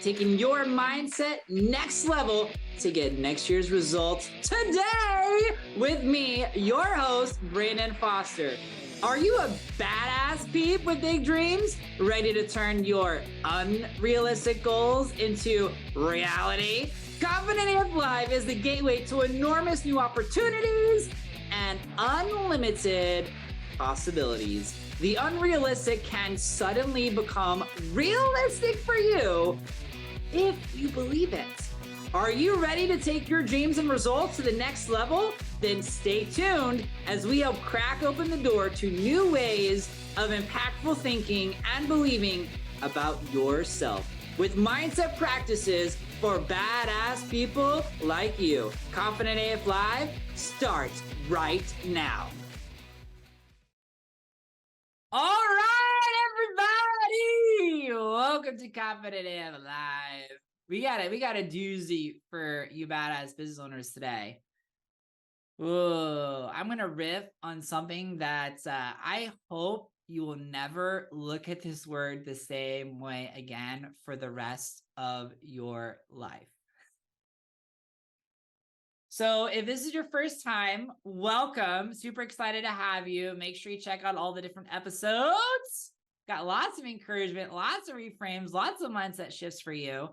taking your mindset next level to get next year's results today with me, your host, Brandon Foster. Are you a badass peep with big dreams, ready to turn your unrealistic goals into reality? Confident AF Live is the gateway to enormous new opportunities and unlimited possibilities. The unrealistic can suddenly become realistic for you if you believe it. Are you ready to take your dreams and results to the next level? Then stay tuned as we help crack open the door to new ways of impactful thinking and believing about yourself with mindset practices for badass people like you. Confident AF Live starts right now. All right, everybody, welcome to Confident AF Live. We got a doozy for you badass business owners today. Whoa, I'm gonna riff on something that I hope you will never look at this word the same way again for the rest of your life. So if this is your first time, welcome. Super excited to have you. Make sure you check out all the different episodes. Got lots of encouragement, lots of reframes, lots of mindset shifts for you.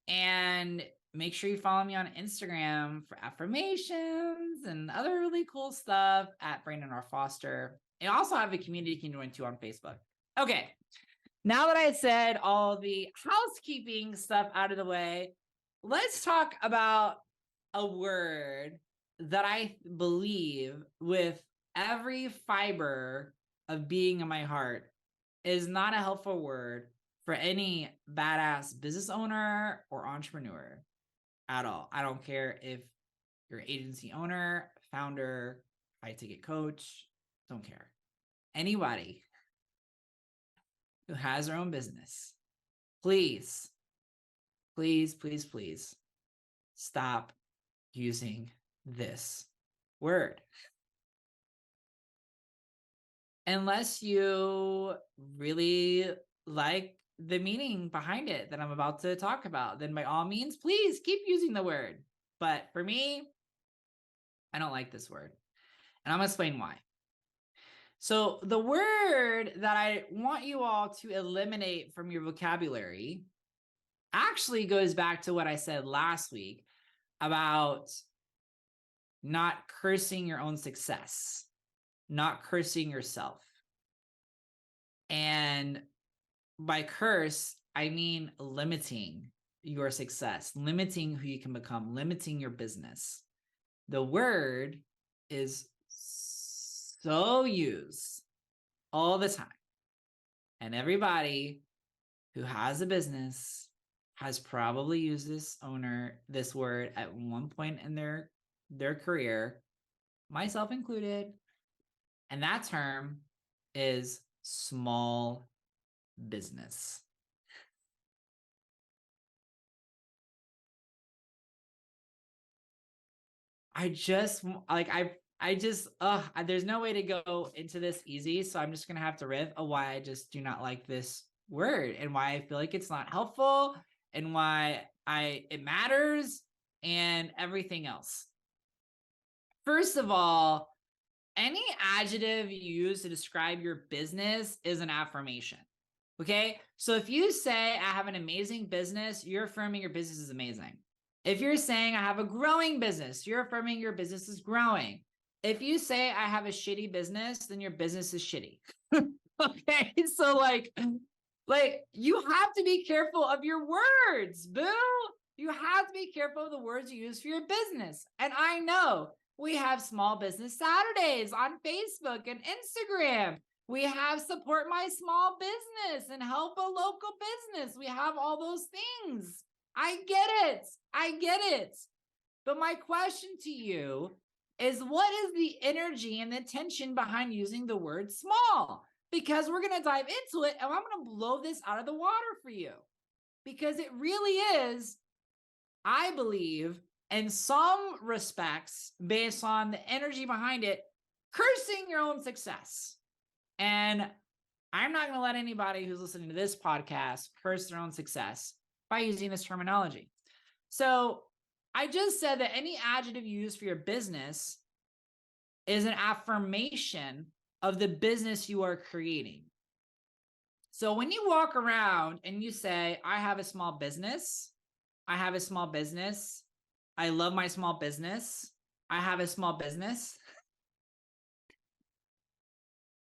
And make sure you follow me on Instagram for affirmations and other really cool stuff at Brandon R. Foster. And also have a community you can join too on Facebook. Okay, now that I said all the housekeeping stuff out of the way, let's talk about a word that I believe with every fiber of being in my heart is not a helpful word for any badass business owner or entrepreneur at all. I don't care if you're an agency owner, founder, high ticket coach, don't care. Anybody who has their own business, please, please, please, please stop using this word. Unless you really like the meaning behind it that I'm about to talk about, then by all means, please keep using the word. But for me, I don't like this word. And I'm going to explain why. So the word that I want you all to eliminate from your vocabulary actually goes back to what I said last week about not cursing your own success, not cursing yourself. And by curse, I mean limiting your success, limiting who you can become, limiting your business. The word is so used all the time. And everybody who has a business has probably used this word at one point in their career, myself included. And that term is small business. There's no way to go into this easy. So I'm just going to have to riff on why I just do not like this word and why I feel like it's not helpful and why it matters and everything else. First of all, any adjective you use to describe your business is an affirmation. Okay. So if you say I have an amazing business, you're affirming your business is amazing. If you're saying I have a growing business, you're affirming your business is growing. If you say I have a shitty business, then your business is shitty. Okay. So like you have to be careful of your words, boo. You have to be careful of the words you use for your business. And I know we have Small Business Saturdays on Facebook and Instagram. We have Support My Small Business and Help a Local Business. We have all those things. I get it. But my question to you is, what is the energy and the tension behind using the word small? Because we're going to dive into it and I'm going to blow this out of the water for you. Because it really is, I believe, in some respects, based on the energy behind it, cursing your own success. And I'm not going to let anybody who's listening to this podcast curse their own success. by using this terminology. So I just said that any adjective you use for your business is an affirmation of the business you are creating. So when you walk around and you say, I have a small business, I have a small business, I love my small business, I have a small business,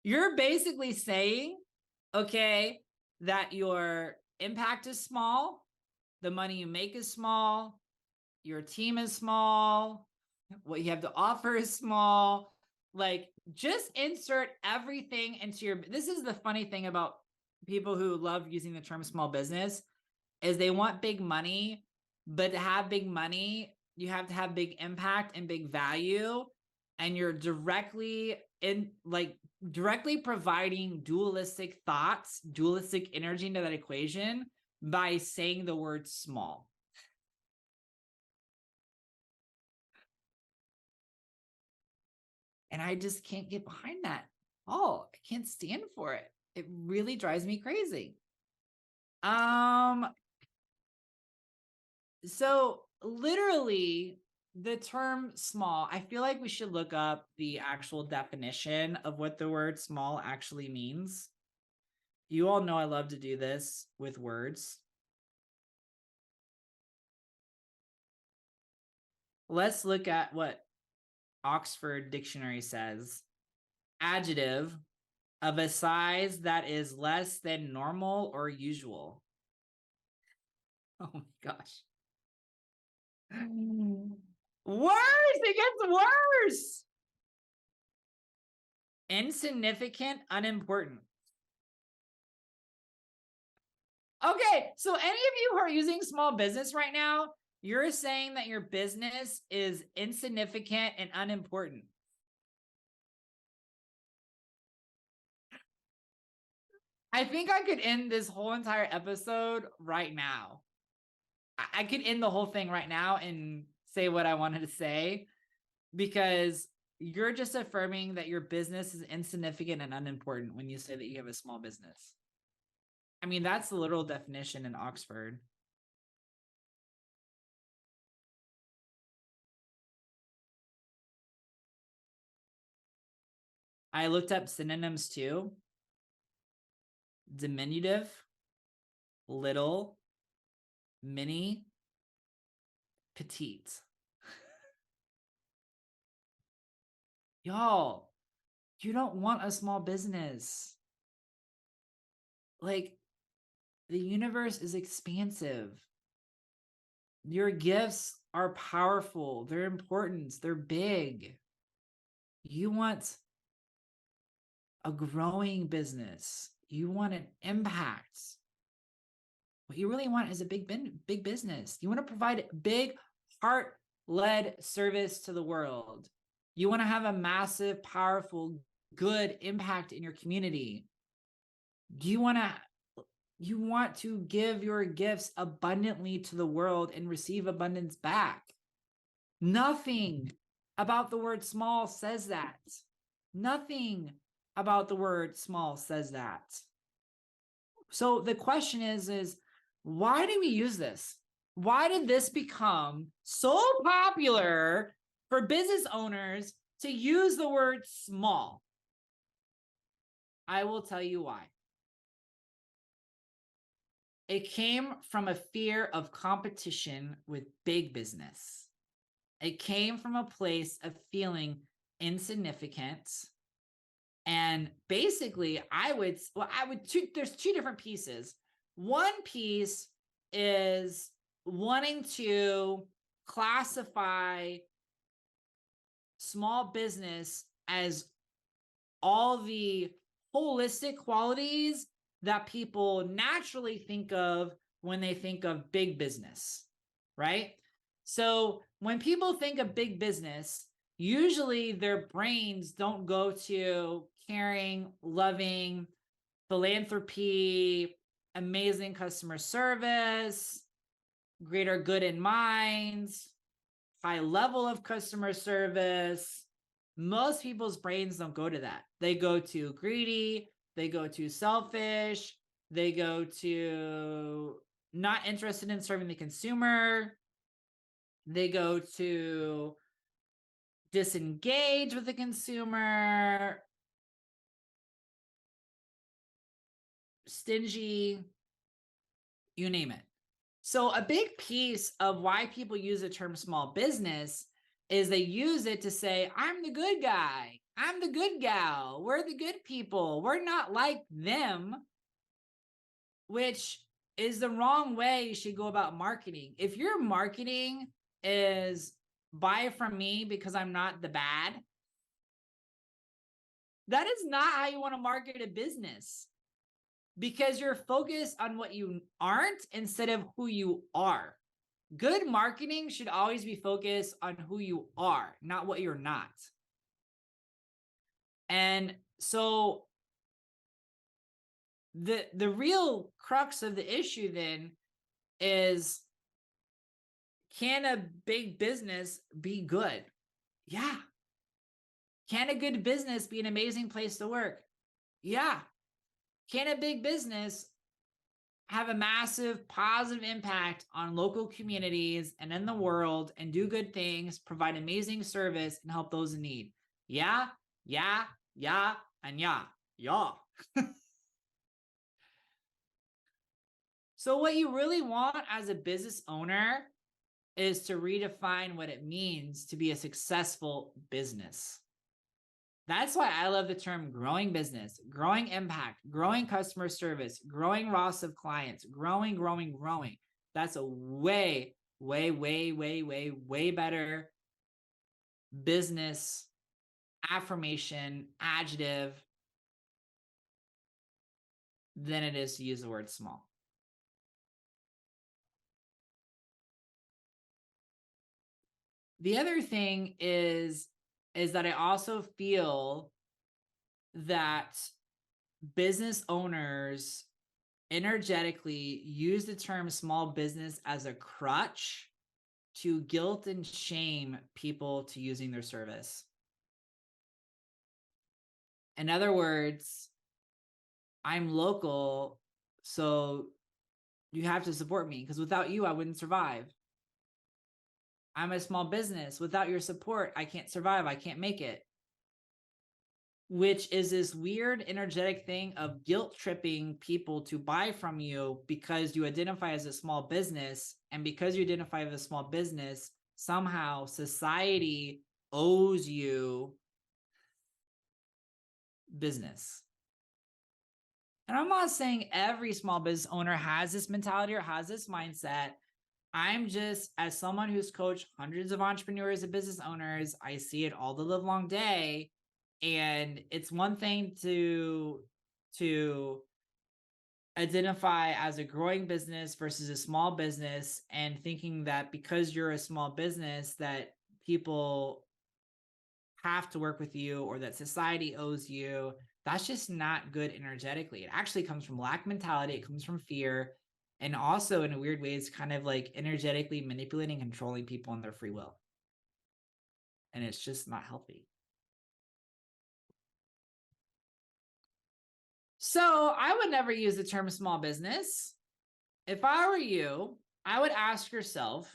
you're basically saying, okay, that your impact is small, the money you make is small, your team is small, what you have to offer is small. Like, just insert everything into your, this is the funny thing about people who love using the term small business, is they want big money, but to have big money, you have to have big impact and big value. And you're directly providing dualistic thoughts, dualistic energy into that equation by saying the word small. And I just can't get behind that. Oh, I can't stand for it. It really drives me crazy. So literally the term small, I feel like we should look up the actual definition of what the word small actually means. You all know I love to do this with words. Let's look at what Oxford Dictionary says. Adjective of a size that is less than normal or usual. Oh my gosh. Worse! It gets worse! Insignificant, unimportant. Okay, so any of you who are using small business right now, you're saying that your business is insignificant and unimportant. I think I could end this whole entire episode right now. I could end the whole thing right now and say what I wanted to say, because you're just affirming that your business is insignificant and unimportant when you say that you have a small business. I mean, that's the literal definition in Oxford. I looked up synonyms too. Diminutive, little, mini, petite. Y'all, you don't want a small business. Like, the universe is expansive. Your gifts are powerful. They're important. They're big. You want a growing business. You want an impact. What you really want is a big business. You want to provide big heart-led service to the world. You want to have a massive, powerful, good impact in your community. You want to give your gifts abundantly to the world and receive abundance back. Nothing about the word small says that. Nothing about the word small says that. So the question is why do we use this? Why did this become so popular for business owners to use the word small? I will tell you why. It came from a fear of competition with big business. It came from a place of feeling insignificant. And basically, there's two different pieces. One piece is wanting to classify small business as all the holistic qualities that people naturally think of when they think of big business, right? So when people think of big business, usually their brains don't go to caring, loving, philanthropy, amazing customer service, greater good in mind, high level of customer service. Most people's brains don't go to that. They go to greedy, they go to selfish, they go to not interested in serving the consumer. They go to disengage with the consumer, stingy, you name it. So a big piece of why people use the term small business is they use it to say, I'm the good guy. I'm the good gal. We're the good people. We're not like them, which is the wrong way you should go about marketing. If your marketing is buy from me because I'm not the bad, that is not how you want to market a business, because you're focused on what you aren't instead of who you are. Good marketing should always be focused on who you are, not what you're not. And so the real crux of the issue then is, can a big business be good? Yeah. Can a good business be an amazing place to work? Yeah. Can a big business have a massive positive impact on local communities and in the world and do good things, provide amazing service, and help those in need? Yeah, yeah, yeah, and yeah. So what you really want as a business owner is to redefine what it means to be a successful business. That's why I love the term growing business, growing impact, growing customer service, growing roster of clients, growing. That's a way better business affirmation adjective than it is to use the word small. The other thing is that I also feel that business owners energetically use the term small business as a crutch to guilt and shame people to using their service. In other words, I'm local, so you have to support me because without you, I wouldn't survive. I'm a small business. Without your support, I can't survive. I can't make it. Which is this weird energetic thing of guilt tripping people to buy from you because you identify as a small business. And because you identify as a small business, somehow society owes you business. And I'm not saying every small business owner has this mentality or has this mindset. I'm just, as someone who's coached hundreds of entrepreneurs and business owners, I see it all the live long day. And it's one thing to identify as a growing business versus a small business, and thinking that because you're a small business that people have to work with you or that society owes you. That's just not good energetically. It actually comes from lack mentality. It comes from fear. And also, in a weird way, it's kind of like energetically manipulating, controlling people on their free will. And it's just not healthy. So I would never use the term small business. If I were you, I would ask yourself,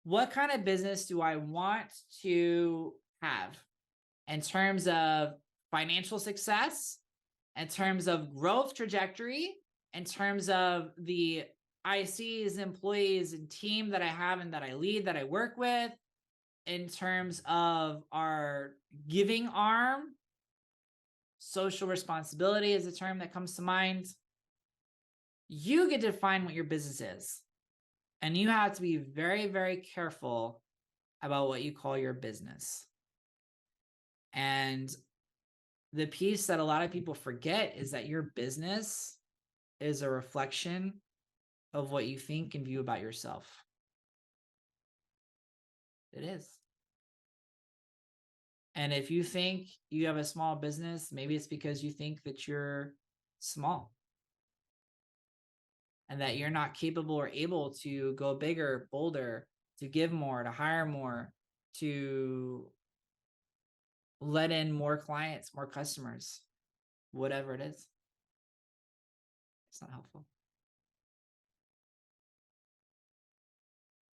what kind of business do I want to have in terms of financial success, in terms of growth trajectory, in terms of the ICs, employees, and team that I have and that I lead, that I work with, in terms of our giving arm. Social responsibility is a term that comes to mind. You get to define what your business is. And you have to be very, very careful about what you call your business. And the piece that a lot of people forget is that your business is a reflection of what you think and view about yourself. It is. And if you think you have a small business, maybe it's because you think that you're small and that you're not capable or able to go bigger, bolder, to give more, to hire more, to let in more clients, more customers, whatever it is. It's not helpful.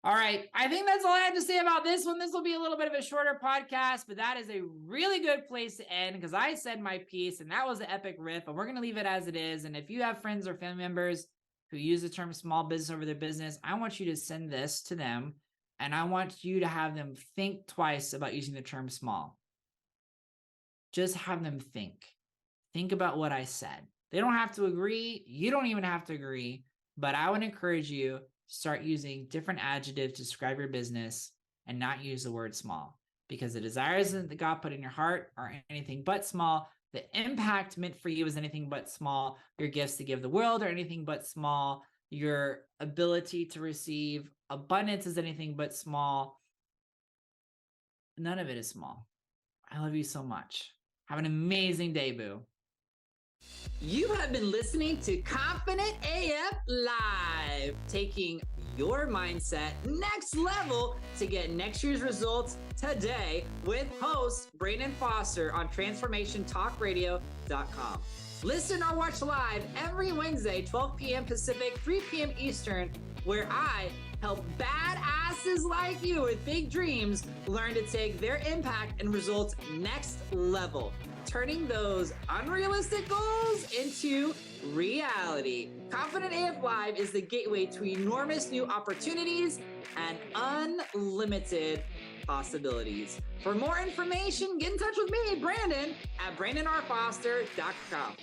All right. I think that's all I have to say about this one. This will be a little bit of a shorter podcast, but that is a really good place to end because I said my piece and that was an epic riff, and we're going to leave it as it is. And if you have friends or family members who use the term small business over their business, I want you to send this to them, and I want you to have them think twice about using the term small. Just have them think. Think about what I said. They don't have to agree. You don't even have to agree, but I would encourage you start using different adjectives to describe your business and not use the word small, because the desires that God put in your heart are anything but small. The impact meant for you is anything but small. Your gifts to give the world are anything but small. Your ability to receive abundance is anything but small. None of it is small. I love you so much. Have an amazing day, boo. You have been listening to Confident AF Live, taking your mindset next level to get next year's results today with host Brandon Foster on TransformationTalkRadio.com. Listen or watch live every Wednesday, 12 p.m. Pacific, 3 p.m. Eastern, where I help badasses like you with big dreams learn to take their impact and results next level, turning those unrealistic goals into reality. Confident AF Live is the gateway to enormous new opportunities and unlimited possibilities. For more information, get in touch with me, Brandon, at BrandonRFoster.com.